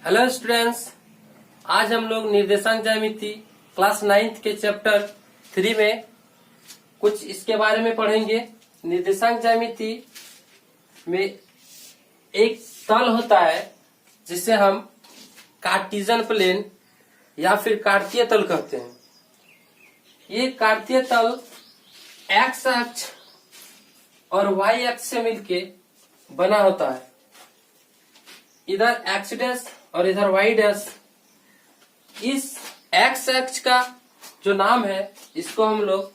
Hello students, आज हम लोग निर्देशांक ज्यामिति क्लास 9th के चैप्टर 3 में कुछ इसके बारे में पढ़ेंगे। निर्देशांक ज्यामिति में एक तल होता है जिसे हम कार्टेशियन प्लेन या फिर कार्तीय तल कहते हैं। ये कार्तीय तल एक्स अक्ष और वाई अक्ष से मिलके बना होता है। इधर एक्स डैश और इधर वाई डैश। इस एक्स अक्ष का जो नाम है इसको हम लोग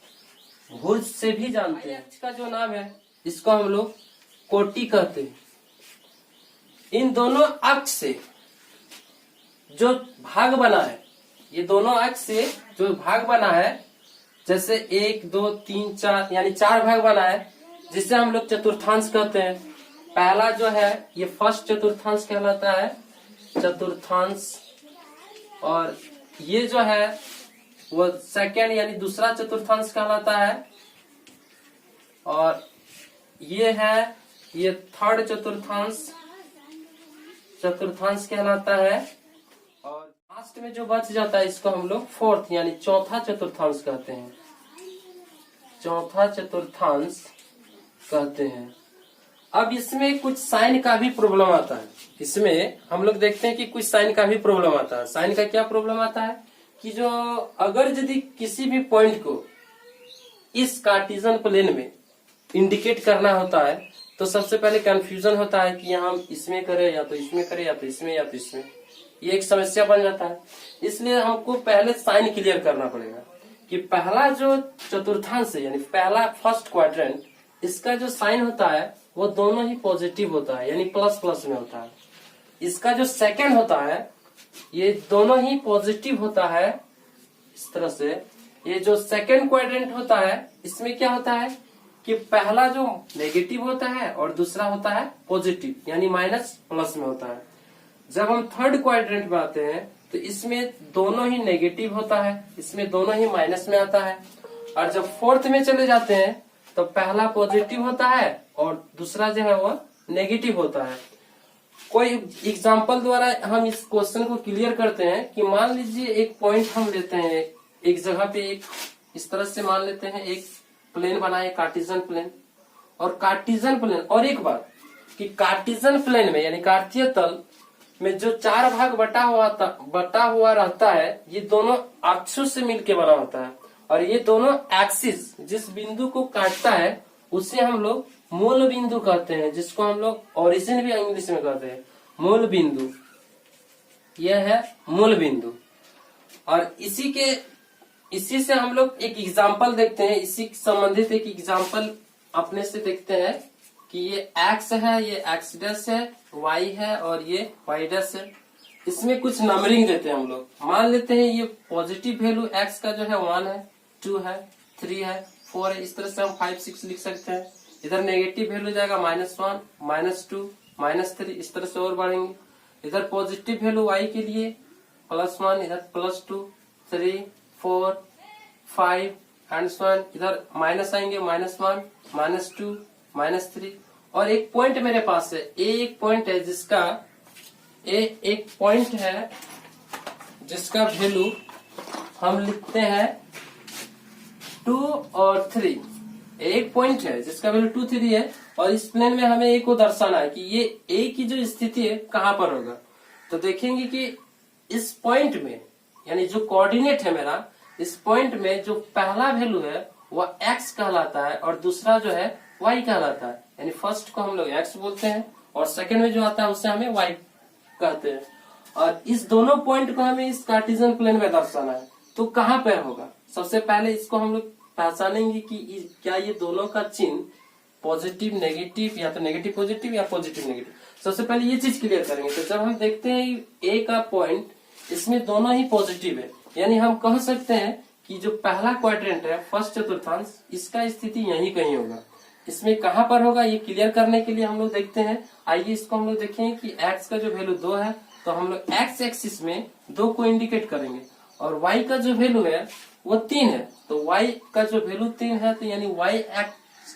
भुज से भी जानते हैं। अक्ष का जो नाम है इसको हम लोग कोटि कहते हैं। इन दोनों अक्ष से जो भाग बना है, ये दोनों अक्ष से जो भाग बना है, जैसे 1 2 3 4 यानी 4 भाग बना है, जिसे हम लोग चतुर्थांश कहते हैं। पहला जो है ये फर्स्ट चतुर्थांश कहलाता है, चतुर्थांश, और ये जो है वो सेकंड यानी दूसरा चतुर्थांश कहलाता है, और ये है ये थर्ड चतुर्थांश कहलाता है, और लास्ट में जो बच जाता है इसको हम लोग फोर्थ यानी चौथा चतुर्थांश कहते हैं। चौथा चतुर्थांश कहते हैं। अब इसमें कुछ साइन का भी प्रॉब्लम आता है। इसमें हम लोग देखते हैं कि कुछ साइन का भी प्रॉब्लम आता है। साइन का क्या प्रॉब्लम आता है कि जो अगर यदि किसी भी पॉइंट को इस कार्टेशियन प्लेन में इंडिकेट करना होता है तो सबसे पहले कंफ्यूजन होता है कि हम इसमें करें या तो इसमें करें या तो इसमें या तो इसमें। ये एक समस्या बन जाता है। इसलिए हमको पहले साइन क्लियर करना पड़ेगा कि पहला जो चतुर्थांश है यानी पहला फर्स्ट क्वाड्रेंट, इसका जो साइन होता है वो दोनों ही पॉजिटिव होता है यानी प्लस प्लस में होता है। इसका जो सेकंड होता है ये दोनों ही पॉजिटिव होता है। इस तरह से ये जो सेकंड क्वाड्रेंट होता है इसमें क्या होता है कि पहला जो नेगेटिव होता है और दूसरा होता है पॉजिटिव यानी माइनस प्लस में होता है। जब हम थर्ड क्वाड्रेंट में आते हैं तो इसमें दोनों ही नेगेटिव होता है, इसमें दोनों ही माइनस में आता है। और जब फोर्थ में चले जाते हैं तो पहला पॉजिटिव होता है और दूसरा जो है वो नेगेटिव होता है। कोई एग्जांपल द्वारा हम इस क्वेश्चन को क्लियर करते हैं कि मान लीजिए एक पॉइंट हम लेते हैं, एक जगह पे एक इस तरह से मान लेते हैं एक प्लेन बना है कार्टेशियन प्लेन, और कार्टेशियन प्लेन, और एक बात कि कार्टेशियन प्लेन में यानी कार्तीय तल में जो 4 भाग बटा हुआ रहता है ये दोनों अक्षों से मिलके बना होता है, और ये दोनों एक्सिस जिस बिंदु को काटता है उसे हम लोग मूल बिंदु कहते हैं, जिसको हम लोग ओरिजिन भी इंग्लिश में कहते हैं। मूल बिंदु, यह है मूल बिंदु। और इसी से हम लोग एक एग्जांपल देखते हैं। इसी से संबंधित एक एग्जांपल अपने से देखते हैं कि ये एक्स है, ये एक्स डैश है, वाई है और ये वाई डैश है। इसमें कुछ नंबरिंग देते हैं हम लोग। मान लेते हैं ये पॉजिटिव वैल्यू एक्स का जो है 1 है, 2 है, 3 है, 4 है। इस तरह से हम 5 6 लिख सकते हैं। इधर नेगेटिव वैल्यू जाएगा -1, -2, -3, इस तरह से और बढ़ेंगे। इधर पॉजिटिव वैल्यू y के लिए +1, इधर +2, 3, 4, 5 एंड सो ऑन। इधर माइनस आएंगे, -1, -2, -3। और एक पॉइंट मेरे पास है, एक पॉइंट है जिसका वैल्यू हम लिखते हैं 2 और 3। एक पॉइंट है जिसका वैल्यू 2 3 है, और इस प्लेन में हमें ए को दर्शाना है कि ये ए की जो स्थिति है कहां पर होगा। तो देखेंगे कि इस पॉइंट में यानी जो कोऑर्डिनेट है मेरा, इस पॉइंट में जो पहला वैल्यू है वह एक्स कहलाता है और दूसरा जो है वाई कहलाता है। यानी फर्स्ट को हम लोग एक्स बोलते हैं और सेकंड में जो आता है उसे हमें वाई कहते हैं। और इस दोनों पॉइंट को हमें इस कार्टेशियन प्लेन में दर्शाना है, तो कहां पे होगा। सबसे पहले इसको हम लोग पहचानेंगे कि क्या ये दोनों का चिन्ह पॉजिटिव नेगेटिव या तो नेगेटिव पॉजिटिव या पॉजिटिव नेगेटिव। सबसे पहले ये चीज क्लियर करेंगे। तो जब हम देखते हैं ए का पॉइंट, इसमें दोनों ही पॉजिटिव है, यानी हम कह सकते हैं कि जो पहला क्वाड्रेंट है फर्स्ट चतुर्थांश, इसका स्थिति यहीं कहीं होगा। इसमें कहां पर होगा ये क्लियर करने के लिए हम लोग देखते हैं। आइए इसको हम लोग देखेंगे कि एक्स का जो वैल्यू 2 है तो हम लोग एक्स एक्सिस में 2 को इंडिकेट करेंगे, और वाई का जो वैल्यू है वो 3 है, तो y का जो वैल्यू 3 है तो यानी y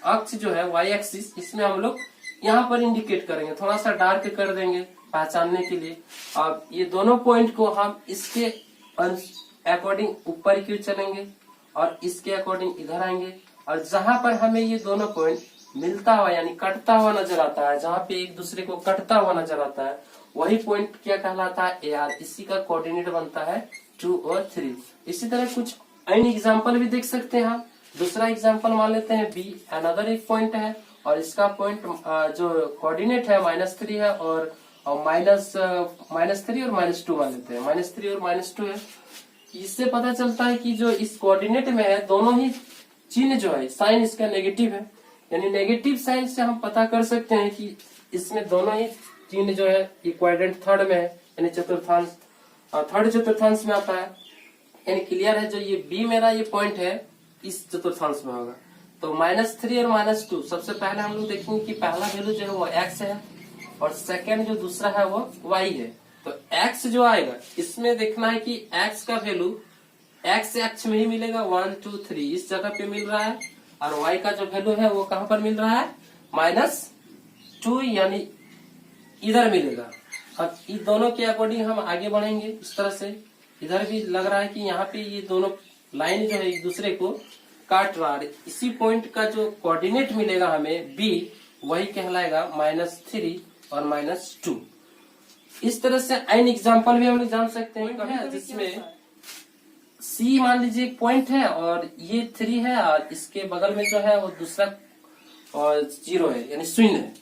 अक्ष जो है y एक्सिस, इसमें हम लोग यहाँ पर इंडिकेट करेंगे। थोड़ा सा डार्क कर देंगे पहचानने के लिए। अब ये दोनों पॉइंट को हम इसके अकॉर्डिंग ऊपर क्यों चलेंगे और इसके अकॉर्डिंग इधर आएंगे, और जहां पर हमें ये दोनों पॉइंट मिलता हुआ यानी कटता हुआ नजर आता है, जहां पे एक दूसरे को कटता हुआ नजर आता है, वही पॉइंट क्या कहलाता है, AR। इसी का कोऑर्डिनेट बनता है 2 और 3। इसी तरह कुछ अन्य एग्जाम्पल भी देख सकते हैं हम। दूसरा एग्जाम्पल मान लेते हैं B, अनदर एक पॉइंट है और इसका पॉइंट जो कोऑर्डिनेट है -3 है और -3 और -2 मान लेते हैं, -3 और -2 है। इससे पता चलता है कि जो इस कोऑर्डिनेट में है दोनों ही चिन्ह जो है साइन इसका नेगेटिव है, यानी नेगेटिव साइन से हम पता कर सकते हैं कि इसमें दोनों ही चिन्ह जो है क्वाड्रेंट थर्ड में है, यानी चतुर्थांश थर्ड चतुर्थांश में आता है। यानी क्लियर है, जो ये B मेरा ये पॉइंट है इस चतुर्थांश में होगा। तो -3 और -2 सबसे पहले हम लोग देखेंगे कि पहला वैल्यू जो है वो x है और सेकेंड जो दूसरा है वो y है। तो x जो आएगा इसमें देखना है कि x का वैल्यू x अक्ष में ही मिलेगा, 1 2 3 इस जगह पे मिल रहा है, और y का जो वैल्यू है वो कहां पर मिल रहा है, -2 यानी इधर मिलेगा। अब इन दोनों के अकॉर्डिंग हम आगे बढ़ेंगे इस तरह से। इधर भी लग रहा है कि यहाँ पे ये दोनों लाइन जो है एक दूसरे को काट रहा है। इसी पॉइंट का जो कोऑर्डिनेट मिलेगा हमें B, वही कहलाएगा -3 और -2। इस तरह से अन्य एग्जाम्पल भी हम लोग जान सकते हैं, जिसमें C मान लीजिए एक पॉइंट है और ये 3 है और इसके बगल में जो है वो दूसरा और 0 है यानी शून्य है।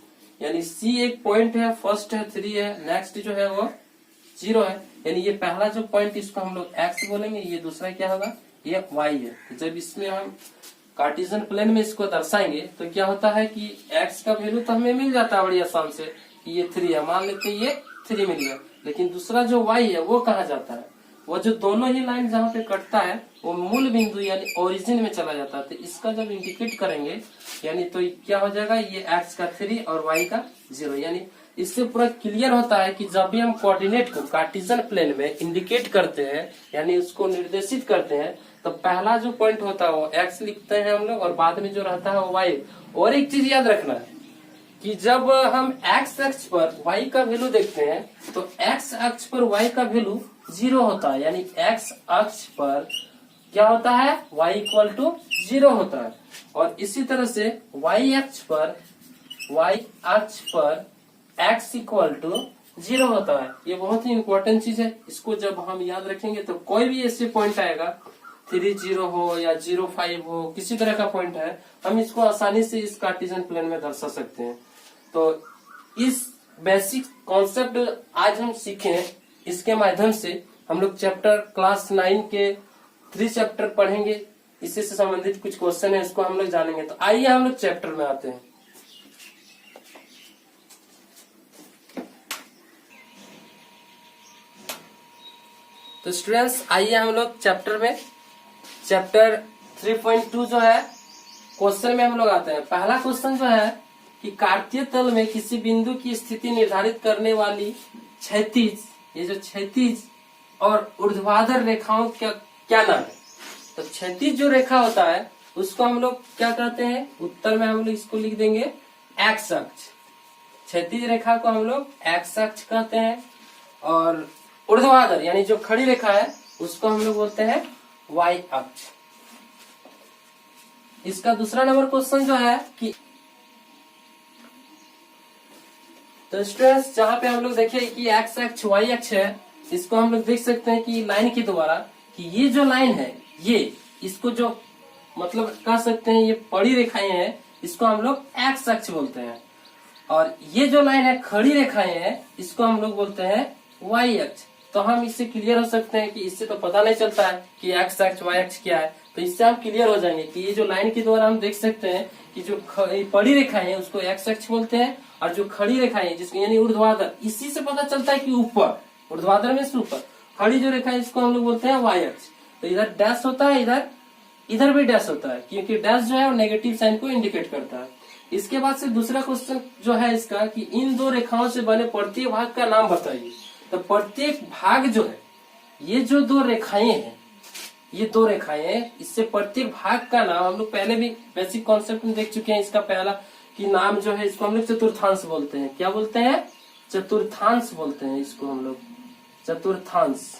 यानी C एक पॉइंट है, फर्स्ट है 3 है, नेक्स्ट जो है वो 0 है, यानी ये पहला जो पॉइंट इसको हम लोग x बोलेंगे, ये दूसरा क्या होगा, ये y है। जब इसमें हम कार्टेशियन प्लेन में इसको दर्शाएंगे तो क्या होता है कि x का वैल्यू तो हमें मिल जाता है बड़ी आसान से कि ये 3 है, मान लेते हैं ये 3 मिल गया, लेकिन दूसरा जो y है वो कहाँ जाता है, वो जो दोनों ही लाइन जहाँ पे कटता है वो मूल बिंदु यानी ओरिजिन में चला जाता है। तो इसका जब इंडिकेट करेंगे यानी तो क्या हो जाएगा, ये x का 3 और y का 0। यानी इससे पूरा क्लियर होता है कि जब भी हम कोऑर्डिनेट को कार्टेशियन प्लेन में इंडिकेट करते हैं यानी उसको निर्देशित करते हैं, तो पहला जो पॉइंट होता है वो x लिखते हैं हम लोग और बाद में जो रहता है वो y। और एक चीज याद रखना है कि जब हम x अक्ष पर y का वैल्यू देखते हैं तो x अक्ष पर y का वैल्यू 0 होता है, यानी x अक्ष पर क्या होता है, y = 0 होता है। और इसी तरह से y अक्ष पर x = 0 होता है। ये बहुत ही इंपॉर्टेंट चीज है, इसको जब हम याद रखेंगे तो कोई भी ऐसे पॉइंट आएगा 3 0 हो या 0 5 हो, किसी तरह का पॉइंट है, हम इसको आसानी से इस कार्टेशियन प्लेन में दर्शा सकते हैं। तो इस बेसिक कॉन्सेप्ट आज हम सीखे, इसके माध्यम से हम लोग चैप्टर क्लास 9 के 3 चैप्टर पढ़ेंगे, इससे संबंधित कुछ क्वेश्चन है इसको हम लोग जानेंगे। तो आइए हम लोग चैप्टर में आते हैं। तो स्टूडेंट्स आइए हम लोग चैप्टर में, चैप्टर 3.2 जो है क्वेश्चन में हम लोग आते हैं। पहला क्वेश्चन जो है कि कार्तीय तल में किसी बिंदु की स्थिति निर्धारित करने वाली क्षैतिज, ये जो क्षैतिज और ऊर्ध्वाधर रेखाओं का क्या नाम है। तो क्षैतिज जो रेखा होता है उसको हम लोग क्या कहते हैं, उत्तर में हम लोग इसको लिख देंगे x अक्ष। क्षैतिज रेखा को हम लोग x अक्ष कहते हैं और ऊर्ध्वाधर यानी जो खड़ी रेखा है उसको हम लोग बोलते हैं y अक्ष। इसका दूसरा नंबर क्वेश्चन जो है कि तो स्टूडेंट्स जहाँ पे हम लोग देखे कि x अक्ष y अक्ष है, इसको हम लोग देख सकते हैं कि लाइन के द्वारा कि ये जो लाइन है ये इसको जो मतलब कह सकते हैं ये बड़ी रेखाएं हैं, इसको हम लोग x अक्ष बोलते हैं, और ये जो लाइन है खड़ी रेखाएं हैं इसको हम लोग बोलते हैं y अक्ष। तो हम इससे क्लियर हो सकते हैं कि इससे तो पता नहीं चलता है कि x अक्ष y अक्ष क्या है, तो इससे हम क्लियर हो जाएंगे कि ये जो लाइन के द्वारा हम देख सकते हैं कि जो बड़ी रेखाएं हैं उसको x अक्ष बोलते हैं, और जो खड़ी रेखाएं हैं जिसको यानी ऊर्ध्वाधर, इसी से पता चलता है कि ऊपर, ऊर्ध्वाधर में से ऊपर, खड़ी जो रेखा है इसको हम लोग बोलते हैं y अक्ष। तो इधर डैश होता है, इधर भी डैश होता है, क्योंकि डैश जो है वो नेगेटिव साइन को इंडिकेट करता है। इसके बाद से दूसरा क्वेश्चन जो है इसका कि इन दो रेखाओं से बने प्रत्येक भाग का नाम बताइए। तो प्रत्येक भाग जो है, ये जो दो रेखाएं हैं, ये दो रेखाएं हैं, इससे प्रत्येक भाग का नाम हम लोग पहले भी बेसिक कॉन्सेप्ट में देख चुके हैं। इसका पहला कि नाम जो है इसको हम लोग चतुर्थांश बोलते हैं। क्या बोलते हैं? चतुर्थांश बोलते हैं इसको हम लोग, चतुर्थांश।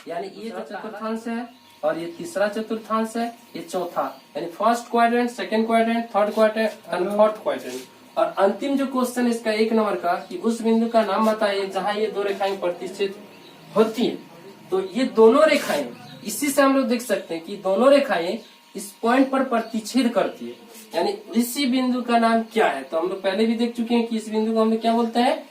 यानी ये जो चतुर्थांश है और ये तीसरा चतुर्थांश है, ये चौथा, यानी first quadrant, second quadrant, third quadrant and fourth quadrant. और अंतिम जो क्वेश्चन है इसका 1 नंबर का, कि उस बिंदु का नाम बताइए जहां ये दो रेखाएं प्रतिच्छेद होती है। तो ये दोनों रेखाएं, इसी से हम लोग देख सकते हैं कि दोनों रेखाएं इस पॉइंट पर प्रतिच्छेद करती है, यानी इसी बिंदु का नाम क्या है। तो हम लोग पहले भी देख चुके हैं कि इस बिंदु को हम लोग क्या बोलते हैं,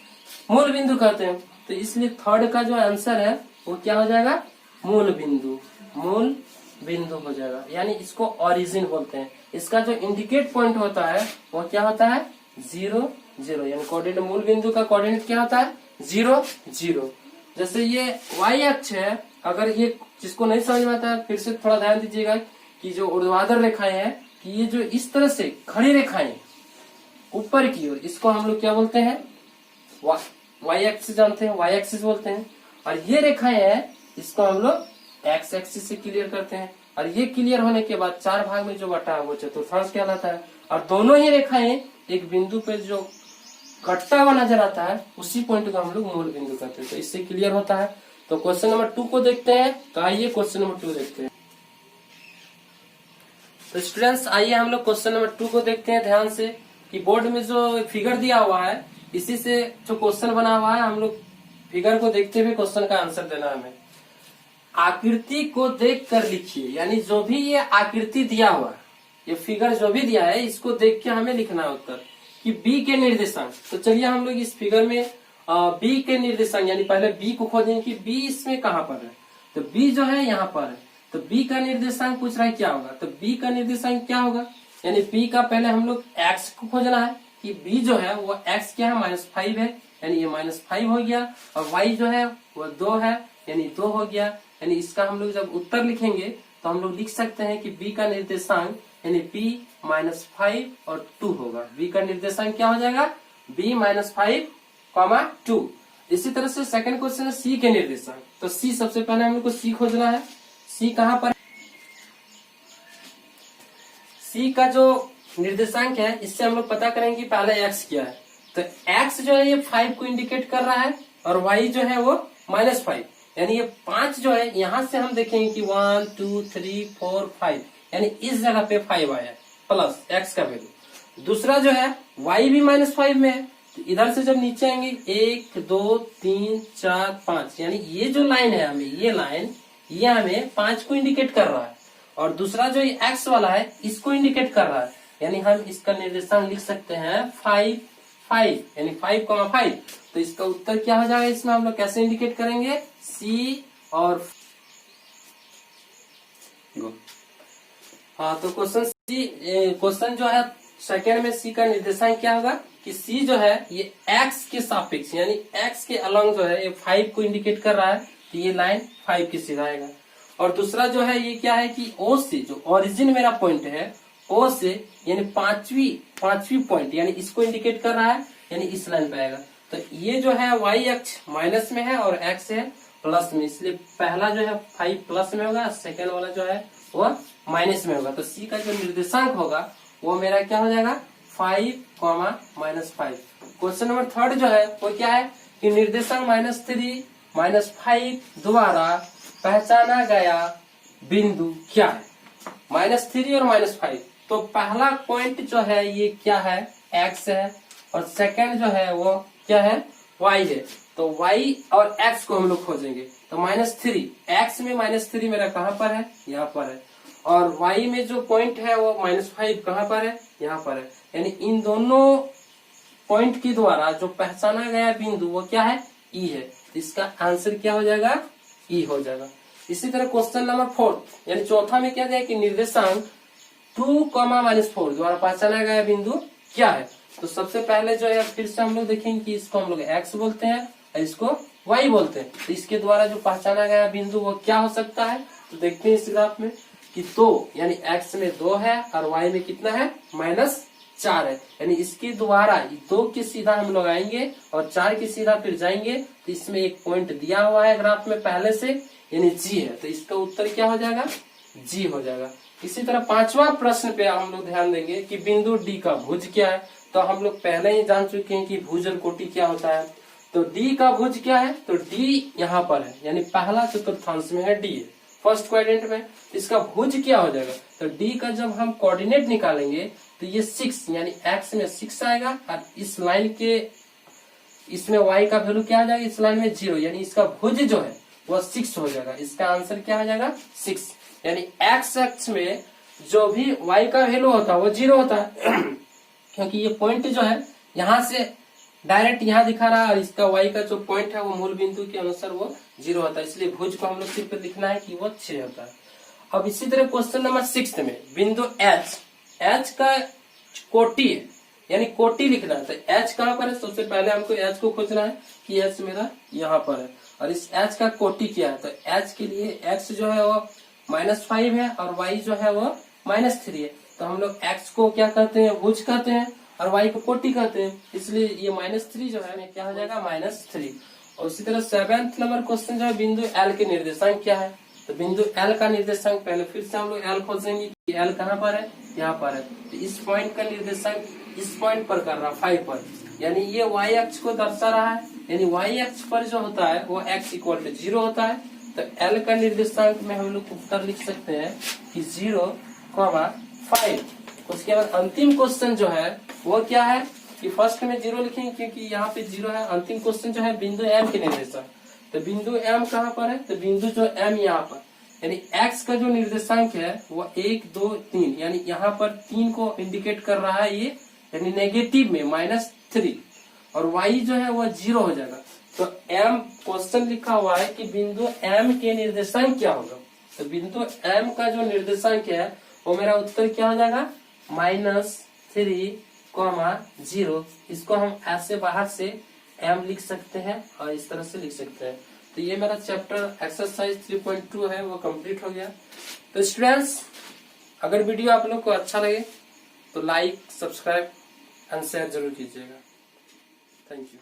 मूल बिंदु कहते हैं। तो इसलिए थर्ड का जो आंसर है वो क्या हो जाएगा, मूल बिंदु, मूल बिंदु हो जाएगा। यानी इसको ओरिजिन बोलते हैं। इसका जो इंडिकेट पॉइंट होता है वो क्या होता है, 0 0, यानी कोऑर्डिनेट, मूल बिंदु का कोऑर्डिनेट क्या होता है, 0 0। जैसे ये y अक्ष है, अगर ये जिसको नहीं समझ में आता है फिर से थोड़ा ध्यान दीजिएगा कि जो ऊर्ध्वाधर रेखाएं हैं, कि ये जो इस तरह से खड़ी रेखाएं ऊपर की ओर, इसको हम लोग क्या बोलते हैं, y एक्सिस जानते हैं, y एक्सिस बोलते हैं। और ये रेखाएं हैं, इसको हम लोग x एक्सिस से क्लियर करते हैं। और ये क्लियर होने के बाद 4 भाग में जो बटा है वो चतुर्थांश कहलाता है। और दोनों ही रेखाएं एक बिंदु पे जो कटता हुआ नजर आता है, उसी पॉइंट को हम लोग मूल बिंदु कहते हैं। तो इससे क्लियर होता है। तो क्वेश्चन नंबर 2 को देखते हैं। तो आइए क्वेश्चन नंबर 2 देखते हैं। तो स्टूडेंट्स आइए हम लोग क्वेश्चन नंबर 2 को देखते हैं ध्यान से, कि बोर्ड में जो फिगर दिया हुआ है इसी से जो क्वेश्चन बना हुआ है, हम लोग फिगर को देखते हुए क्वेश्चन का आंसर देना है हमें। आकृति को देख कर लिखिए, यानी जो भी ये आकृति दिया हुआ है, ये फिगर जो भी दिया है, इसको देख के हमें लिखना है उत्तर, कि बी के निर्देशांक। तो चलिए हम लोग इस फिगर में बी के निर्देशांक, यानी पहले बी को खोजेंगे कि बी इसमें कहाँ पर है। तो बी जो है यहाँ पर है, तो बी का निर्देशांक पूछ रहा है क्या होगा। तो बी का निर्देशांक क्या होगा, यानी बी का पहले हम लोग एक्स को खोजना है, कि बी जो है वो एक्स क्या है, -5 है, यानी ये -5 हो गया। और वाई जो है वो 2 है, यानी 2 हो गया। यानी इसका हम लोग जब उत्तर लिखेंगे तो हम लोग लिख सकते हैं कि बी का निर्देशांक यानी b -5 और 2 होगा। b का निर्देशांक क्या हो जाएगा, b -5, 2। इसी तरह से सेकंड क्वेश्चन है c के निर्देशांक। तो c सबसे पहले हम लोग को c खोजना है। c कहाँ पर, c का जो निर्देशांक है इससे हम लोग पता करेंगे कि पहले x क्या है। तो x जो है ये 5 को इंडिकेट कर रहा है, और y जो है वो -5, यानी ये 5 जो है यहां से हम देखेंगे कि 1 2 3 4 5, यानी इस जगह पे 5 आया प्लस x का वैल्यू। दूसरा जो है y भी -5 में है, तो इधर से जब नीचे आएंगे 1 2 3 4 5, यानी ये जो लाइन है हमें, ये लाइन ये हमें 5 को इंडिकेट कर रहा है। और दूसरा जो ये x वाला है इसको इंडिकेट कर रहा है, यानी हम इसका निर्देशांक लिख सकते हैं 5 5, यानी 5,5। तो इसका उत्तर क्या हो जाएगा, इसमें हम लोग कैसे इंडिकेट करेंगे, C और हाँ। तो क्वेश्चन जो है सेकेंड में C का निर्देशांक क्या होगा, कि C जो है ये x के सापेक्ष, यानी x के अलॉन्ग जो है ये 5 को इंडिकेट कर रहा है, तो ये लाइन 5 की सीधा आएगा। और दूसरा जो है ये क्या है कि O से, जो ओरिजिन मेरा पॉइंट है, O से यानी पांचवी पॉइंट, यानी इसको इंडिकेट कर रहा है, यानी इस लाइन पे आएगा। तो ये जो है y अक्ष माइनस में है और x है प्लस में, इसलिए पहला जो है 5 प्लस में होगा, सेकेंड वाला जो है वो माइनस में होगा। तो C का जो निर्देशांक होगा वो मेरा क्या हो जाएगा, 5, -5। क्वेश्चन नंबर 3 जो है वो क्या है, कि निर्देशांक -3, -5 द्वारा पहचाना गया बिंदु क्या है, -3 और -5। तो पहला पॉइंट जो है ये क्या है, x है, और सेकंड जो है वो क्या है, y है। तो y और x को हम लोग खोजेंगे। तो -3, x में -3 मेरा कहाँ पर है, यहाँ पर है, और y में जो पॉइंट है वो -5 कहाँ पर है, यहाँ पर है। यानी इन दोनों पॉइंट के द्वारा जो पहचाना गया बिंदु वो क्या है, E है। तो इसका आंसर क्या हो जाएगा, E हो जाएगा। इसी तरह क्वेश्चन नंबर 4, यानी चौथा में क्या दिया कि निर्देशांक 2, -4 द्वारा पहचाना गया बिंदु क्या है। तो सबसे पहले जो है फिर से हम लोग देखेंगे कि इसको हम लोग x बोलते हैं और इसको y बोलते हैं। तो इसके द्वारा जो पहचाना गया बिंदु वो क्या हो सकता है, तो देखते हैं इस ग्राफ में कि 2, यानी x में 2 है और y में कितना है, -4 है। यानी इसके द्वारा 2 के सीधा हम लोग आएंगे और 4 के सीधा फिर जाएंगे। तो इसमें एक पॉइंट दिया हुआ है ग्राफ में पहले से, यानी G है। तो इसका उत्तर क्या हो जाएगा, G हो जाएगा। इसी तरह 5वां प्रश्न पे हम लोग ध्यान देंगे कि बिंदु D का भुज क्या है। तो हम लोग पहले ही जान चुके हैं कि भुजल कोटि क्या होता है। तो डी का भुज क्या है, तो डी यहाँ पर है, यानी पहला चतुर्थांश में है डी है, फर्स्ट क्वाड्रेंट में। इसका भुज क्या हो जाएगा, तो डी का जब हम कोऑर्डिनेट निकालेंगे तो ये 6 यानी एक्स में 6 आएगा, और इस लाइन के इसमें वाई का वैल्यू क्या आ जाएगा, इस लाइन में 0, यानी इसका भुज जो है वह 6 हो जाएगा। इसका आंसर क्या हो जाएगा 6, यानी एक्स अक्ष में जो भी वाई का वैल्यू होता है वो 0 होता है क्योंकि ये पॉइंट जो है यहाँ से डायरेक्ट यहाँ दिखा रहा है, और इसका वाई का जो पॉइंट है वो मूल बिंदु के अनुसार वो 0 होता है, इसलिए भुज को हम लोग सिर्फ लिखना है कि वो 6 होता है। अब इसी तरह क्वेश्चन नंबर 6 में बिंदु एच का कोटि है, यानी कोटि लिखना है। तो एच कहाँ पर है, सबसे पहले हमको एच को खोजना है कि एच मेरा यहाँ पर है, और इस एच का कोटि क्या है, तो एच के लिए एक्स जो है वो -5 है और वाई जो है वो -3 है। तो हम लोग एक्स को क्या कहते हैं, भुज कहते हैं, और वाई को कोटि कहते हैं, इसलिए ये -3 जो है क्या हो जाएगा -3। और उसी तरह 7th नंबर क्वेश्चन जो है बिंदु एल के निर्देशांक क्या है, तो बिंदु एल का निर्देशांक पहले फिर से हम लोग एल खोजेंगे कि एल कहाँ पर है, यहाँ पर है। तो इस पॉइंट का निर्देशांक इस पॉइंट पर कर रहा है 5 पर, यानी ये वाई अक्ष को दर्शा रहा है, यानी वाई अक्ष पर जो होता है वो x = 0 होता है। तो एल का निर्देशांक में हम लोग उत्तर लिख सकते हैं कि 0,5। उसके बाद अंतिम क्वेश्चन जो है वो क्या है कि फर्स्ट में 0 लिखेंगे क्योंकि यहाँ पे 0 है। अंतिम क्वेश्चन जो है बिंदु एम के निर्देशांक, तो बिंदु एम कहाँ पर है, तो बिंदु जो एम यहाँ पर, यानी x का जो निर्देशांक है वो 1, 2, 3, यानी यहाँ पर 3 को इंडिकेट कर रहा है ये, यानी नेगेटिव में -3, और y जो है वो 0 हो जाएगा। तो m क्वेश्चन लिखा हुआ है कि बिंदु m के निर्देशांक क्या होगा, तो बिंदु m का जो निर्देशांक है वो मेरा उत्तर क्या हो जाएगा -3,0। इसको हम ऐसे बाहर से m लिख सकते हैं और इस तरह से लिख सकते हैं। तो ये मेरा चैप्टर एक्सरसाइज 3.2 है वो कंप्लीट हो गया। तो स्टूडेंट्स, अगर वीडियो आप लोग को अच्छा लगे तो लाइक, सब्सक्राइब एंड शेयर जरूर कीजिएगा। Thank you.